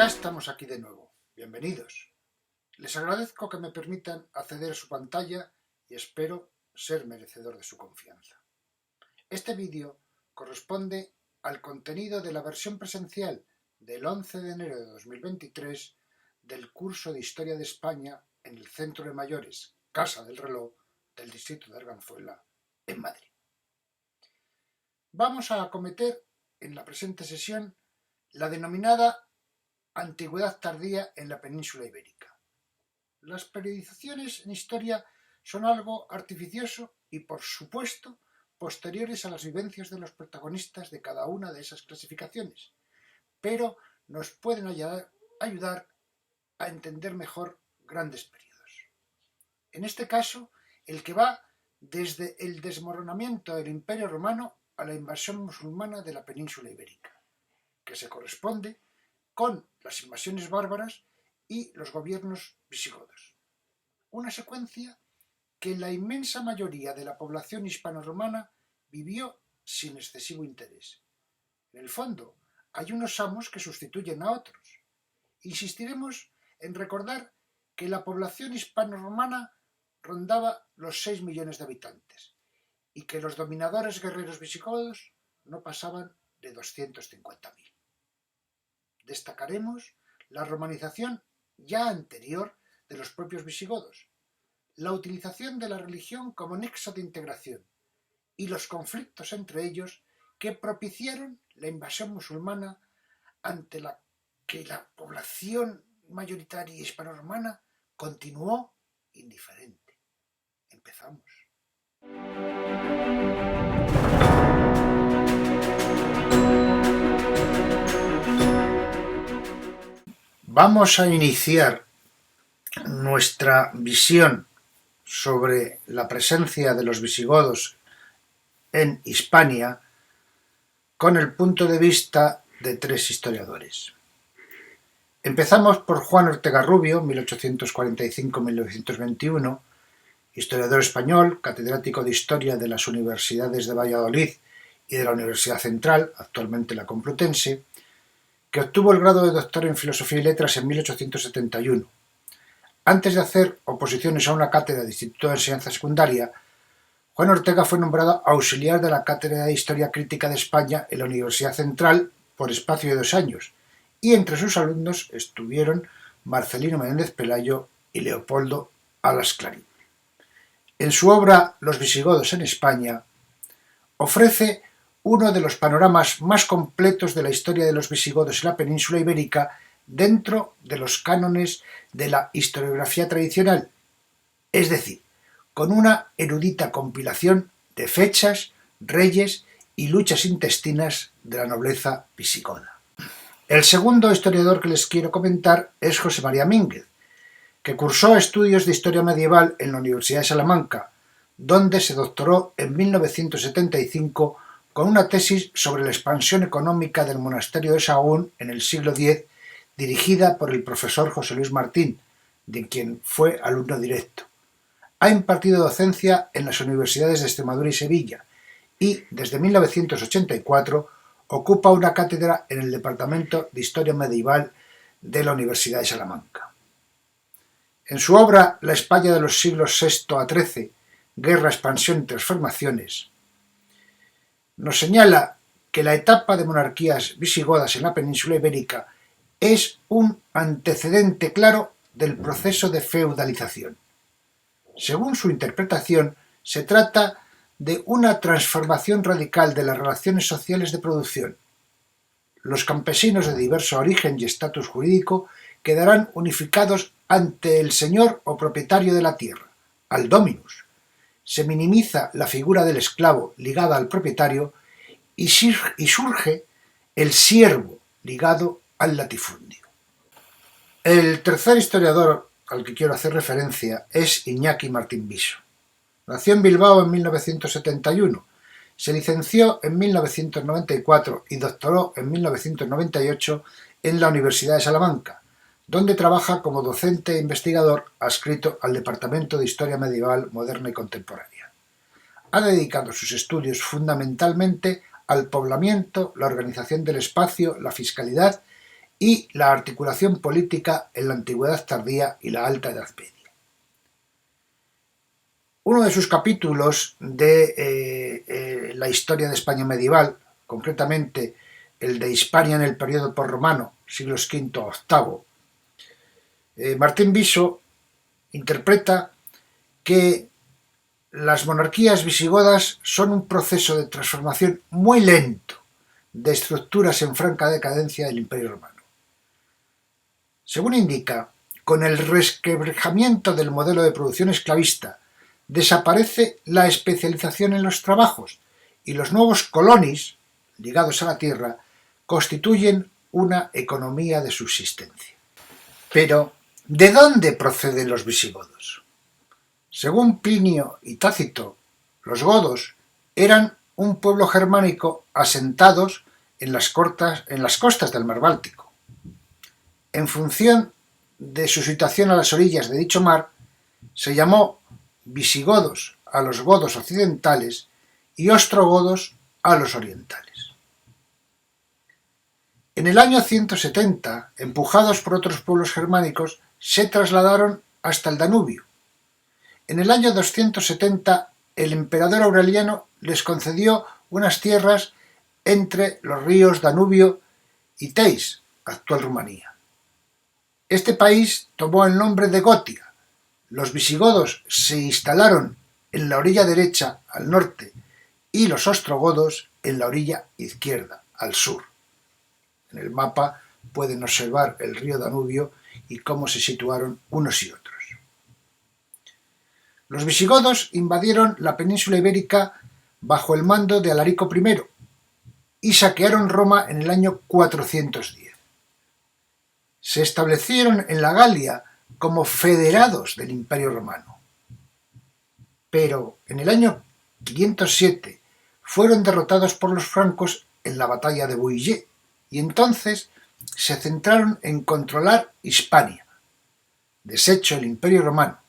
Ya estamos aquí de nuevo. Bienvenidos. Les agradezco que me permitan acceder a su pantalla y espero ser merecedor de su confianza. Este vídeo corresponde al contenido de la versión presencial del 11 de enero de 2023 del curso de Historia de España en el Centro de Mayores Casa del Reloj del distrito de Arganzuela, en Madrid. Vamos a acometer en la presente sesión la denominada Antigüedad tardía en la península ibérica. Las periodizaciones en historia son algo artificioso y, por supuesto, posteriores a las vivencias de los protagonistas de cada una de esas clasificaciones, pero nos pueden ayudar a entender mejor grandes periodos. En este caso, el que va desde el desmoronamiento del Imperio Romano a la invasión musulmana de la península ibérica, que se corresponde con las invasiones bárbaras y los gobiernos visigodos. Una secuencia que la inmensa mayoría de la población hispano-romana vivió sin excesivo interés. En el fondo, hay unos amos que sustituyen a otros. Insistiremos en recordar que la población hispano-romana rondaba los 6 millones de habitantes y que los dominadores guerreros visigodos no pasaban de 250.000. Destacaremos la romanización ya anterior de los propios visigodos, la utilización de la religión como nexo de integración y los conflictos entre ellos que propiciaron la invasión musulmana, ante la que la población mayoritaria hispano-romana continuó indiferente. Empezamos. Vamos a iniciar nuestra visión sobre la presencia de los visigodos en Hispania con el punto de vista de 3 historiadores. Empezamos por Juan Ortega Rubio, 1845-1921, historiador español, catedrático de Historia de las Universidades de Valladolid y de la Universidad Central, actualmente la Complutense, que obtuvo el grado de doctor en Filosofía y Letras en 1871. Antes de hacer oposiciones a una cátedra de Instituto de Enseñanza Secundaria, Juan Ortega fue nombrado auxiliar de la Cátedra de Historia Crítica de España en la Universidad Central por espacio de 2 años, y entre sus alumnos estuvieron Marcelino Menéndez Pelayo y Leopoldo Alas Clarín. En su obra Los visigodos en España ofrece uno de los panoramas más completos de la historia de los visigodos en la península ibérica dentro de los cánones de la historiografía tradicional, es decir, con una erudita compilación de fechas, reyes y luchas intestinas de la nobleza visigoda. El segundo historiador que les quiero comentar es José María Mínguez, que cursó estudios de historia medieval en la Universidad de Salamanca, donde se doctoró en 1975 con una tesis sobre la expansión económica del monasterio de Sahagún en el siglo X, dirigida por el profesor José Luis Martín, de quien fue alumno directo. Ha impartido docencia en las universidades de Extremadura y Sevilla y, desde 1984, ocupa una cátedra en el Departamento de Historia Medieval de la Universidad de Salamanca. En su obra La España de los siglos VI a XIII, Guerra, Expansión y Transformaciones, nos señala que la etapa de monarquías visigodas en la península ibérica es un antecedente claro del proceso de feudalización. Según su interpretación, se trata de una transformación radical de las relaciones sociales de producción. Los campesinos de diverso origen y estatus jurídico quedarán unificados ante el señor o propietario de la tierra, al dominus. Se minimiza la figura del esclavo ligada al propietario y surge el siervo ligado al latifundio. El tercer historiador al que quiero hacer referencia es Iñaki Martín Viso. Nació en Bilbao en 1971, se licenció en 1994 y doctoró en 1998 en la Universidad de Salamanca, donde trabaja como docente e investigador adscrito al Departamento de Historia Medieval, Moderna y Contemporánea. Ha dedicado sus estudios fundamentalmente al poblamiento, la organización del espacio, la fiscalidad y la articulación política en la Antigüedad tardía y la Alta Edad Media. Uno de sus capítulos de la historia de España medieval, concretamente el de Hispania en el periodo porromano, siglos V a VIII, Martín Viso interpreta que las monarquías visigodas son un proceso de transformación muy lento de estructuras en franca decadencia del Imperio Romano. Según indica, con el resquebrajamiento del modelo de producción esclavista, desaparece la especialización en los trabajos y los nuevos colonis, ligados a la tierra, constituyen una economía de subsistencia. Pero, ¿de dónde proceden los visigodos? Según Plinio y Tácito, los godos eran un pueblo germánico asentados en las costas del mar Báltico. En función de su situación a las orillas de dicho mar, se llamó visigodos a los godos occidentales y ostrogodos a los orientales. En el año 170, empujados por otros pueblos germánicos, se trasladaron hasta el Danubio. En el año 270, el emperador Aureliano les concedió unas tierras entre los ríos Danubio y Teis, actual Rumanía. Este país tomó el nombre de Gotia. Los visigodos se instalaron en la orilla derecha, al norte, y los ostrogodos en la orilla izquierda, al sur. En el mapa pueden observar el río Danubio y cómo se situaron unos y otros. Los visigodos invadieron la península ibérica bajo el mando de Alarico I y saquearon Roma en el año 410. Se establecieron en la Galia como federados del Imperio Romano. Pero en el año 507 fueron derrotados por los francos en la batalla de Bouillé y entonces se centraron en controlar Hispania, deshecho el Imperio Romano.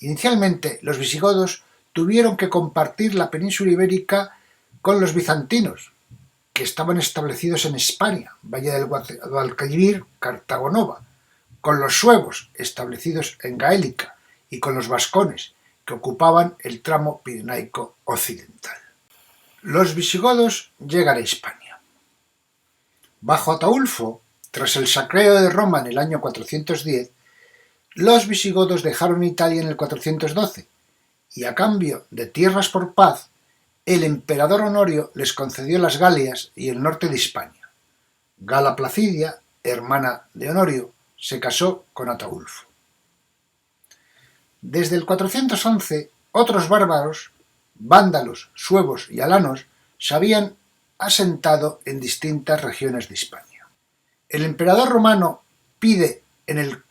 Inicialmente los visigodos tuvieron que compartir la península ibérica con los bizantinos, que estaban establecidos en Hispania, Valle del Guadalquivir, Cartago Nova, con los suevos, establecidos en Gaélica, y con los vascones, que ocupaban el tramo pirenaico occidental. Los visigodos llegan a Hispania. Bajo Ataulfo, tras el saqueo de Roma en el año 410, los visigodos dejaron Italia en el 412, y a cambio de tierras por paz, el emperador Honorio les concedió las Galias y el norte de Hispania. Gala Placidia, hermana de Honorio, se casó con Ataulfo. Desde el 411, otros bárbaros, vándalos, suevos y alanos, se habían asentado en distintas regiones de Hispania. El emperador romano pide en el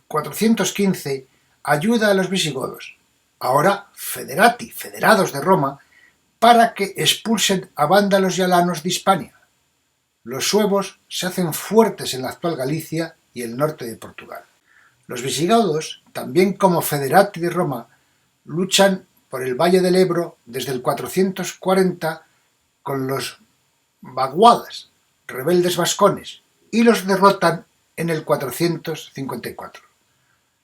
415 ayuda a los visigodos, ahora federati, federados de Roma, para que expulsen a vándalos y alanos de Hispania. Los suevos se hacen fuertes en la actual Galicia y el norte de Portugal. Los visigodos, también como federati de Roma, luchan por el Valle del Ebro desde el 440 con los vaguadas, rebeldes vascones, y los derrotan en el 454.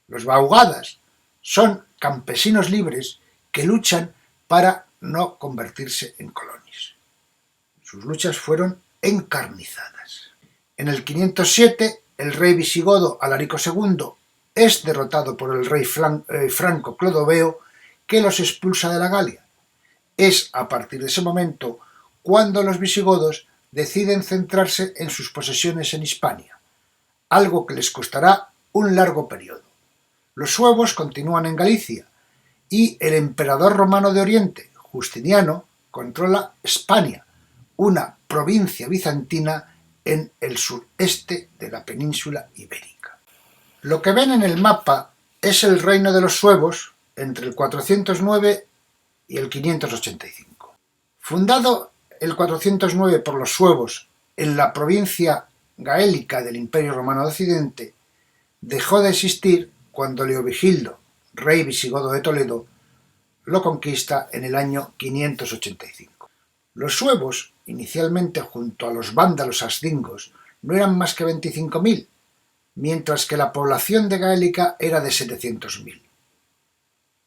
Los vaguadas son campesinos libres que luchan para no convertirse en colonias. Sus luchas fueron encarnizadas. En el 507, el rey visigodo Alarico II es derrotado por el rey franco Clodoveo, que los expulsa de la Galia. Es a partir de ese momento cuando los visigodos deciden centrarse en sus posesiones en Hispania, algo que les costará un largo periodo. Los suevos continúan en Galicia y el emperador romano de Oriente, Justiniano, controla Hispania, una provincia bizantina en el sureste de la península ibérica. Lo que ven en el mapa es el reino de los suevos entre el 409 y el 585. Fundado el 409 por los suevos en la provincia gaélica del Imperio Romano de Occidente, dejó de existir cuando Leovigildo, rey visigodo de Toledo, lo conquista en el año 585. Los suevos, inicialmente junto a los vándalos asdingos, no eran más que 25.000, mientras que la población de Gaélica era de 700.000.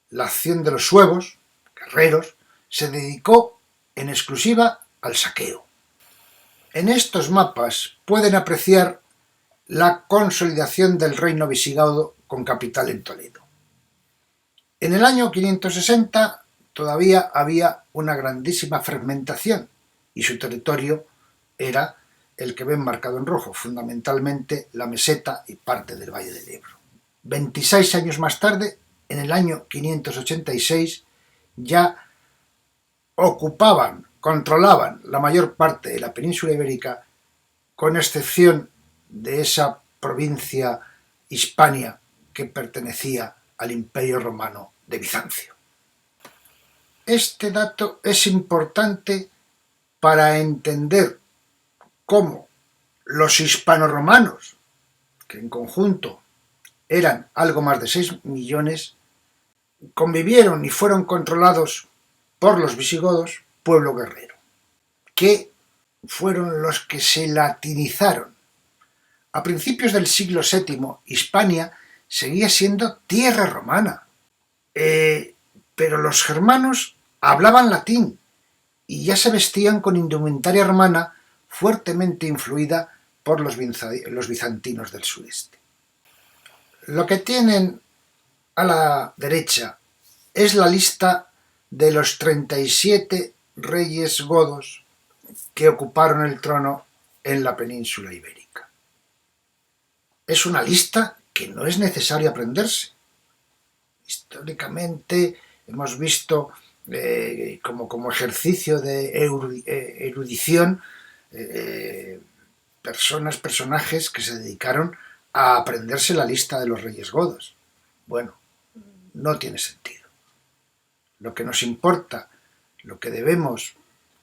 La acción de los suevos, guerreros, se dedicó en exclusiva al saqueo. En estos mapas pueden apreciar la consolidación del reino visigodo con capital en Toledo. En el año 560 todavía había una grandísima fragmentación y su territorio era el que ven marcado en rojo, fundamentalmente la meseta y parte del Valle del Ebro. 26 años más tarde, en el año 586, ya ocupaban, controlaban la mayor parte de la península ibérica, con excepción de esa provincia Hispania que pertenecía al Imperio Romano de Bizancio. Este dato es importante para entender cómo los hispanoromanos, que en conjunto eran algo más de 6 millones, convivieron y fueron controlados por los visigodos, pueblo guerrero, que fueron los que se latinizaron. A principios del siglo VII, Hispania seguía siendo tierra romana, pero los germanos hablaban latín y ya se vestían con indumentaria romana fuertemente influida por los bizantinos del sureste. Lo que tienen a la derecha es la lista de los 37 reyes godos que ocuparon el trono en la península ibérica. Es una lista que no es necesario aprenderse. Históricamente hemos visto como ejercicio de erudición personajes que se dedicaron a aprenderse la lista de los reyes godos. Bueno, no tiene sentido. Lo que nos importa, lo que debemos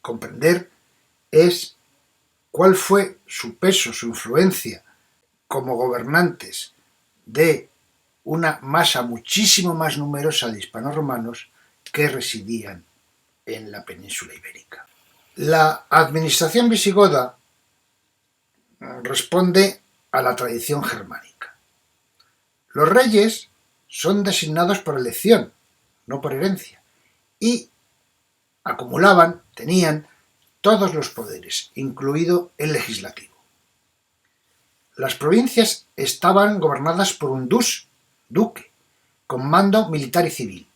comprender es cuál fue su peso, su influencia como gobernantes de una masa muchísimo más numerosa de hispanoromanos que residían en la península ibérica. La administración visigoda responde a la tradición germánica. Los reyes son designados por elección, no por herencia, y tenían todos los poderes, incluido el legislativo. Las provincias estaban gobernadas por un duque, con mando militar y civil,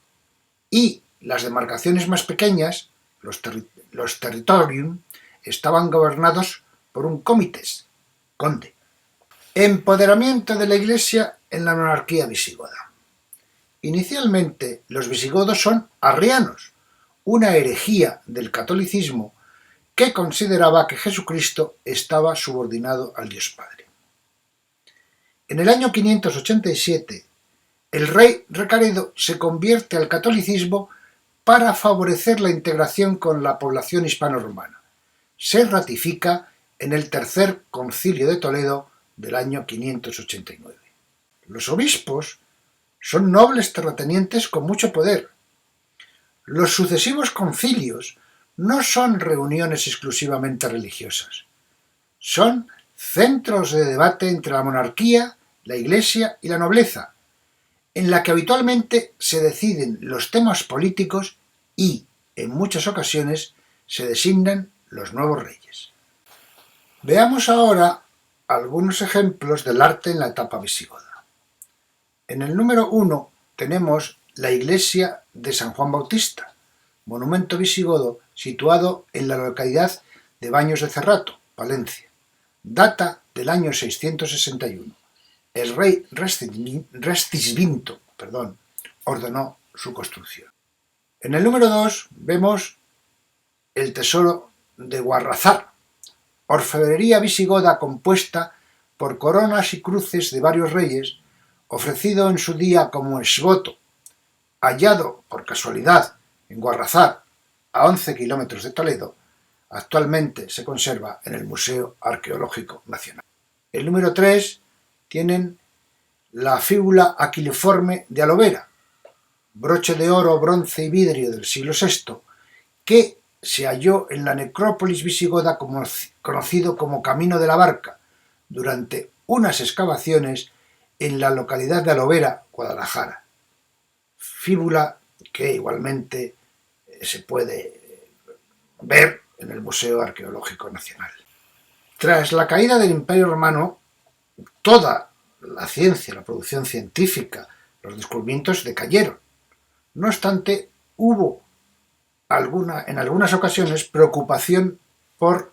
y las demarcaciones más pequeñas, los territorium, estaban gobernados por un comites, conde. Empoderamiento de la Iglesia en la monarquía visigoda. Inicialmente, los visigodos son arrianos, una herejía del catolicismo que consideraba que Jesucristo estaba subordinado al Dios Padre. En el año 587, el rey Recaredo se convierte al catolicismo para favorecer la integración con la población hispano-romana. Se ratifica en el Tercer Concilio de Toledo del año 589. Los obispos son nobles terratenientes con mucho poder. Los sucesivos concilios no son reuniones exclusivamente religiosas. Son centros de debate entre la monarquía, la Iglesia y la nobleza, en la que habitualmente se deciden los temas políticos y, en muchas ocasiones, se designan los nuevos reyes. Veamos ahora algunos ejemplos del arte en la etapa visigoda. En el número 1 tenemos la iglesia de San Juan Bautista, monumento visigodo situado en la localidad de Baños de Cerrato, Palencia. Data del año 661. El rey Restisvinto ordenó su construcción. En el número 2 vemos el tesoro de Guarrazar, orfebrería visigoda compuesta por coronas y cruces de varios reyes, ofrecido en su día como exvoto, hallado por casualidad en Guarrazar, a 11 kilómetros de Toledo. Actualmente se conserva en el Museo Arqueológico Nacional. El número 3 tienen la fíbula aquiliforme de Alovera, broche de oro, bronce y vidrio del siglo VI, que se halló en la necrópolis visigoda conocido como Camino de la Barca, durante unas excavaciones en la localidad de Alovera, Guadalajara. Fíbula que igualmente se puede ver en el Museo Arqueológico Nacional. Tras la caída del Imperio Romano, toda la ciencia, la producción científica, los descubrimientos decayeron. No obstante, hubo en algunas ocasiones preocupación por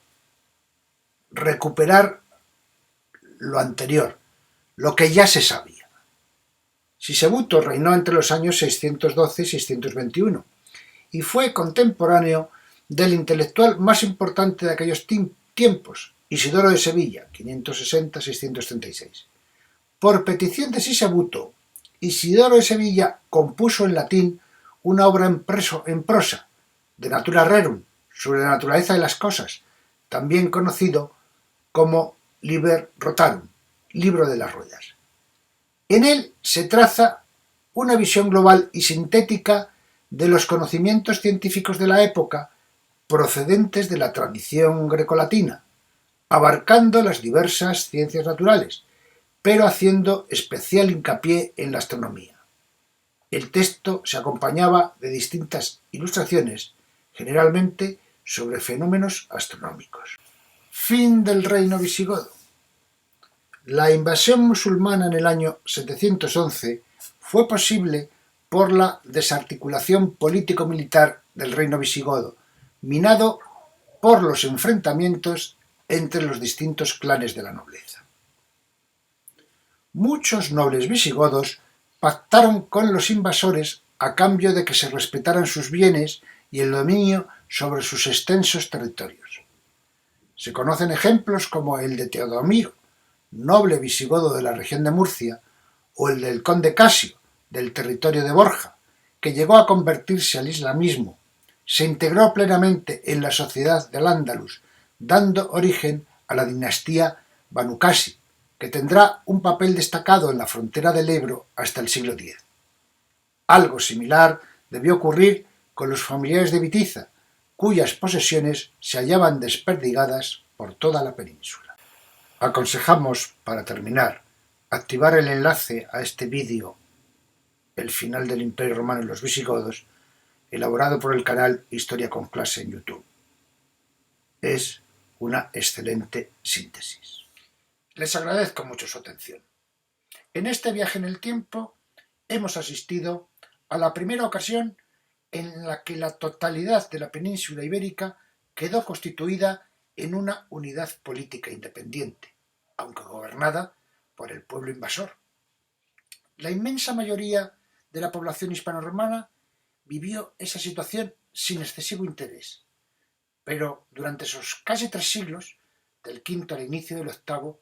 recuperar lo anterior, lo que ya se sabía. Sisebuto reinó entre los años 612 y 621 y fue contemporáneo del intelectual más importante de aquellos tiempos, Isidoro de Sevilla, 560-636. Por petición de Sisebuto, Isidoro de Sevilla compuso en latín una obra en prosa, De Natura Rerum, sobre la naturaleza de las cosas, también conocido como Liber Rotarum, libro de las ruedas. En él se traza una visión global y sintética de los conocimientos científicos de la época procedentes de la tradición grecolatina, abarcando las diversas ciencias naturales, pero haciendo especial hincapié en la astronomía. El texto se acompañaba de distintas ilustraciones, generalmente sobre fenómenos astronómicos. Fin del reino visigodo. La invasión musulmana en el año 711 fue posible por la desarticulación político-militar del reino visigodo, minado por los enfrentamientos entre los distintos clanes de la nobleza. Muchos nobles visigodos pactaron con los invasores a cambio de que se respetaran sus bienes y el dominio sobre sus extensos territorios. Se conocen ejemplos como el de Teodomiro, noble visigodo de la región de Murcia, o el del conde Casio, del territorio de Borja, que llegó a convertirse al islamismo, se integró plenamente en la sociedad del Andalus, dando origen a la dinastía Banu Qasi, que tendrá un papel destacado en la frontera del Ebro hasta el siglo X. Algo similar debió ocurrir con los familiares de Witiza, cuyas posesiones se hallaban desperdigadas por toda la península. Aconsejamos, para terminar, activar el enlace a este vídeo, El final del Imperio Romano y los visigodos, elaborado por el canal Historia con Clase en YouTube. Es una excelente síntesis. Les agradezco mucho su atención. En este viaje en el tiempo hemos asistido a la primera ocasión en la que la totalidad de la península ibérica quedó constituida en una unidad política independiente, aunque gobernada por el pueblo invasor. La inmensa mayoría de la población hispano-romana vivió esa situación sin excesivo interés, pero durante esos casi 3 siglos, del V al inicio del VIII,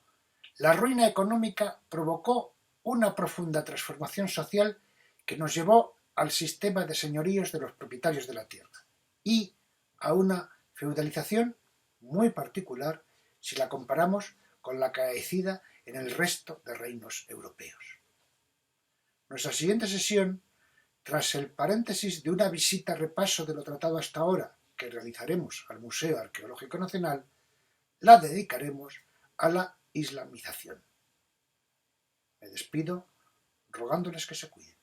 la ruina económica provocó una profunda transformación social que nos llevó al sistema de señoríos de los propietarios de la tierra y a una feudalización muy particular si la comparamos con la acaecida en el resto de reinos europeos. Nuestra siguiente sesión, tras el paréntesis de una visita repaso de lo tratado hasta ahora que realizaremos al Museo Arqueológico Nacional, la dedicaremos a la islamización. Me despido rogándoles que se cuiden.